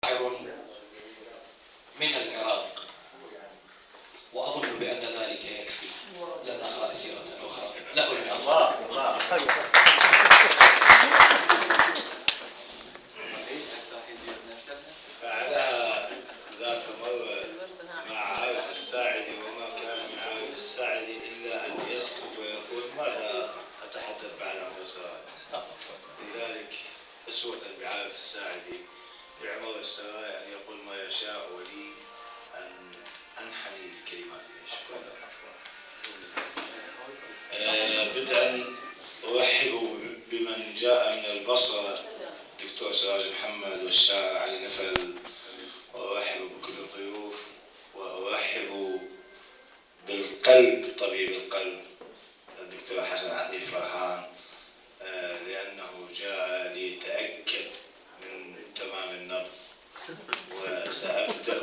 شاعر من العراق، وأظن بأن ذلك يكفي. لن أقرأ سيرة أخرى له المنصة. فعلها ذاك مرة مع عارف الساعدي، وما كان من عارف الساعدي إلا أن يسكت ويقول ماذا أتحدث بعد عن السرايا. لذلك أسوة بعارف الساعدي بعمر السرايا أن يقول ما يشاء، ولي أن أنحني بكلماته. شكرا. بدءا أرحب بمن جاء من البصرة، الدكتور سراج محمد والشاعر علي نفل، وأرحب بكل الضيوف، وأرحب بالقلب طبيب القلب الدكتور حسن عدلي فرحان، لأنه جاء ليتأكد من تمام النبض. وسأبدأ